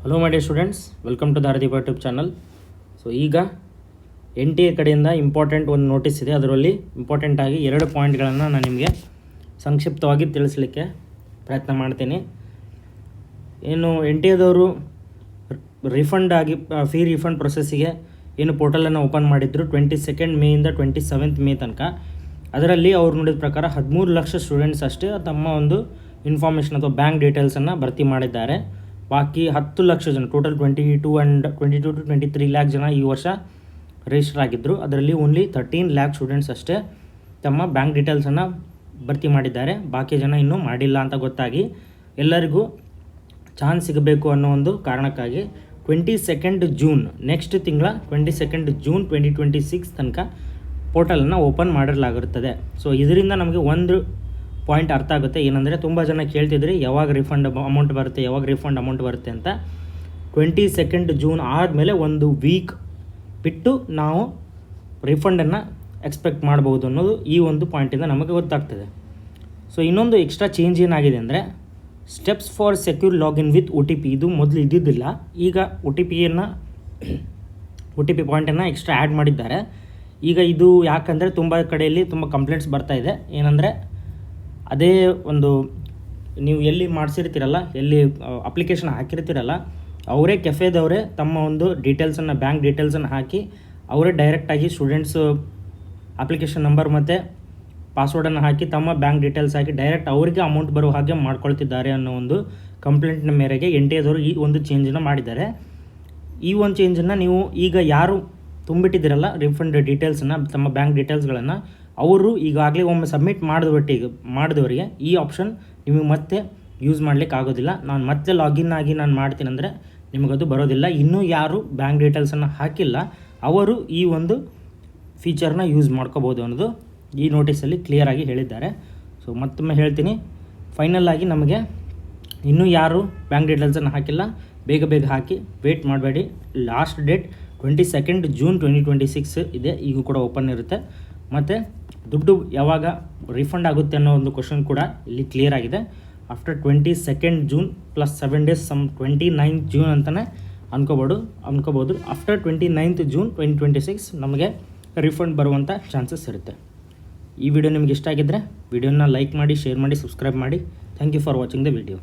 Hello my dear students, welcome to Daradeepa YouTube channel. So ಈಗ NTA ಕಡೆಯಿಂದ important ಒಂದು notice ಇದೆ. ಅದರಲ್ಲಿ ಇಂಪಾರ್ಟೆಂಟಾಗಿ 2 ಪಾಯಿಂಟ್ಗಳನ್ನು ನಾನು ನಿಮಗೆ ಸಂಕ್ಷಿಪ್ತವಾಗಿ ತಿಳಿಸಲಿಕ್ಕೆ ಪ್ರಯತ್ನ ಮಾಡ್ತೀನಿ. ಏನು NTAದವರು ರಿಫಂಡ್ ಆಗಿ ಫೀ ರಿಫಂಡ್ ಪ್ರೊಸೆಸ್ಸಿಗೆ ಏನು ಪೋರ್ಟಲನ್ನು ಓಪನ್ ಮಾಡಿದ್ರು 22 ಮೇಯಿಂದ 27 ಮೇ ತನಕ. ಅದರಲ್ಲಿ ಅವ್ರು ನೋಡಿದ ಪ್ರಕಾರ 13 ಲಕ್ಷ ಸ್ಟೂಡೆಂಟ್ಸ್ ಅಷ್ಟೇ ತಮ್ಮ ಒಂದು ಇನ್ಫಾರ್ಮೇಷನ್ ಅಥವಾ ಬ್ಯಾಂಕ್ ಡೀಟೇಲ್ಸನ್ನು ಭರ್ತಿ ಮಾಡಿದ್ದಾರೆ. ಬಾಕಿ 10 ಲಕ್ಷ ಜನ, ಟೋಟಲ್ 22 to 23 ಲ್ಯಾಕ್ ಜನ ಈ ವರ್ಷ ರಿಜಿಸ್ಟರ್ ಆಗಿದ್ದರು. ಅದರಲ್ಲಿ ಓನ್ಲಿ 13 ಲ್ಯಾಕ್ ಸ್ಟೂಡೆಂಟ್ಸ್ ಅಷ್ಟೇ ತಮ್ಮ ಬ್ಯಾಂಕ್ ಡೀಟೇಲ್ಸನ್ನು ಭರ್ತಿ ಮಾಡಿದ್ದಾರೆ. ಬಾಕಿ ಜನ ಇನ್ನೂ ಮಾಡಿಲ್ಲ ಅಂತ ಗೊತ್ತಾಗಿ ಎಲ್ಲರಿಗೂ ಚಾನ್ಸ್ ಸಿಗಬೇಕು ಅನ್ನೋ ಒಂದು ಕಾರಣಕ್ಕಾಗಿ 22 ಜೂನ್, ನೆಕ್ಸ್ಟ್ ತಿಂಗಳ 22 ಜೂನ್ 2026 ತನಕ ಪೋರ್ಟಲನ್ನು ಓಪನ್ ಮಾಡಿರಲಾಗಿರುತ್ತದೆ. ಸೊ ಇದರಿಂದ ನಮಗೆ ಒಂದು ಪಾಯಿಂಟ್ ಅರ್ಥ ಆಗುತ್ತೆ. ಏನಂದರೆ ತುಂಬ ಜನ ಕೇಳ್ತಿದ್ರಿ ಯಾವಾಗ ರಿಫಂಡ್ ಅಮೌಂಟ್ ಬರುತ್ತೆ ಅಂತ. 22 ಜೂನ್ ಆದಮೇಲೆ ಒಂದು ವೀಕ್ ಬಿಟ್ಟು ನಾವು ರಿಫಂಡನ್ನು ಎಕ್ಸ್ಪೆಕ್ಟ್ ಮಾಡ್ಬೋದು ಅನ್ನೋದು ಈ ಒಂದು ಪಾಯಿಂಟಿಂದ ನಮಗೆ ಗೊತ್ತಾಗ್ತದೆ. ಸೊ ಇನ್ನೊಂದು ಎಕ್ಸ್ಟ್ರಾ ಚೇಂಜ್ ಏನಾಗಿದೆ ಅಂದರೆ steps for secure login with OTP. ಇದು ಮೊದಲು ಇದ್ದಿದ್ದಿಲ್ಲ. ಈಗ OTP ಪಾಯಿಂಟನ್ನು ಎಕ್ಸ್ಟ್ರಾ ಆ್ಯಡ್ ಮಾಡಿದ್ದಾರೆ. ಈಗ ಇದು ಯಾಕಂದರೆ ತುಂಬ ಕಡೆಯಲ್ಲಿ ತುಂಬ ಕಂಪ್ಲೇಂಟ್ಸ್ ಬರ್ತಾ ಇದೆ. ಏನಂದರೆ ಅದೇ ಒಂದು ನೀವು ಎಲ್ಲಿ ಮಾಡಿಸಿರ್ತೀರಲ್ಲ, ಎಲ್ಲಿ ಅಪ್ಲಿಕೇಶನ್ ಹಾಕಿರ್ತೀರಲ್ಲ, ಅವರೇ ಕೆಫೆದವರೇ ತಮ್ಮ ಒಂದು ಡೀಟೇಲ್ಸನ್ನು, ಬ್ಯಾಂಕ್ ಡೀಟೇಲ್ಸನ್ನು ಹಾಕಿ ಅವರೇ ಡೈರೆಕ್ಟಾಗಿ ಸ್ಟೂಡೆಂಟ್ಸು ಅಪ್ಲಿಕೇಶನ್ ನಂಬರ್ ಮತ್ತು ಪಾಸ್ವರ್ಡನ್ನು ಹಾಕಿ ತಮ್ಮ ಬ್ಯಾಂಕ್ ಡೀಟೇಲ್ಸ್ ಹಾಕಿ ಡೈರೆಕ್ಟ್ ಅವರಿಗೆ ಅಮೌಂಟ್ ಬರೋ ಹಾಗೆ ಮಾಡ್ಕೊಳ್ತಿದ್ದಾರೆ ಅನ್ನೋ ಒಂದು ಕಂಪ್ಲೇಂಟ್ನ ಮೇರೆಗೆ NTAದವರು ಈ ಒಂದು ಚೇಂಜನ್ನು ಮಾಡಿದ್ದಾರೆ. ಈ ಒಂದು ಚೇಂಜನ್ನು ನೀವು ಈಗ ಯಾರು ತುಂಬಿಟ್ಟಿದ್ದೀರಲ್ಲ ರಿಫಂಡ್ ಡೀಟೇಲ್ಸನ್ನು, ತಮ್ಮ ಬ್ಯಾಂಕ್ ಡೀಟೇಲ್ಸ್ಗಳನ್ನು, ಅವರು ಈಗಾಗಲೇ ಒಮ್ಮೆ ಸಬ್ಮಿಟ್ ಮಾಡಿದವರಿಗೆ ಈ ಆಪ್ಷನ್ ನಿಮಗೆ ಮತ್ತೆ ಯೂಸ್ ಮಾಡಲಿಕ್ಕೆ ಆಗೋದಿಲ್ಲ. ನಾನು ಮತ್ತೆ ಲಾಗಿನ್ ಆಗಿ ನಾನು ಮಾಡ್ತೀನಿ ಅಂದರೆ ನಿಮಗದು ಬರೋದಿಲ್ಲ. ಇನ್ನೂ ಯಾರು ಬ್ಯಾಂಕ್ ಡೀಟೇಲ್ಸನ್ನು ಹಾಕಿಲ್ಲ ಅವರು ಈ ಒಂದು ಫೀಚರ್ನ ಯೂಸ್ ಮಾಡ್ಕೋಬೋದು ಅನ್ನೋದು ಈ ನೋಟಿಸಲ್ಲಿ ಕ್ಲಿಯರಾಗಿ ಹೇಳಿದ್ದಾರೆ. ಸೊ ಮತ್ತೊಮ್ಮೆ ಹೇಳ್ತೀನಿ, ಫೈನಲ್ ಆಗಿ ನಮಗೆ ಇನ್ನೂ ಯಾರು ಬ್ಯಾಂಕ್ ಡೀಟೇಲ್ಸನ್ನು ಹಾಕಿಲ್ಲ ಬೇಗ ಹಾಕಿ, ವೇಟ್ ಮಾಡಬೇಡಿ. ಲಾಸ್ಟ್ ಡೇಟ್ 22 ಜೂನ್ 2026 ಇದೆ. ಈಗೂ ಕೂಡ ಓಪನ್ ಇರುತ್ತೆ. ಮತ್ತು ದುಡ್ಡು ಯಾವಾಗ ರಿಫಂಡ್ ಆಗುತ್ತೆ ಅನ್ನೋ ಒಂದು ಕ್ವಶನ್ ಕೂಡ ಇಲ್ಲಿ ಕ್ಲಿಯರ್ ಆಗಿದೆ. After 22 June plus 7 days, 29 June ಅಂತಲೇ ಅನ್ಕೋಬೋದು. ಆಫ್ಟರ್ 29 ಜೂನ್ 2026 ನಮಗೆ ರಿಫಂಡ್ ಬರುವಂಥ ಚಾನ್ಸಸ್ ಇರುತ್ತೆ. ಈ ವಿಡಿಯೋ ನಿಮ್ಗೆ ಇಷ್ಟ ಆಗಿದ್ದರೆ ವಿಡಿಯೋನ ಲೈಕ್ ಮಾಡಿ, ಶೇರ್ ಮಾಡಿ, ಸಬ್ಸ್ಕ್ರೈಬ್ ಮಾಡಿ. Thank you for watching the video.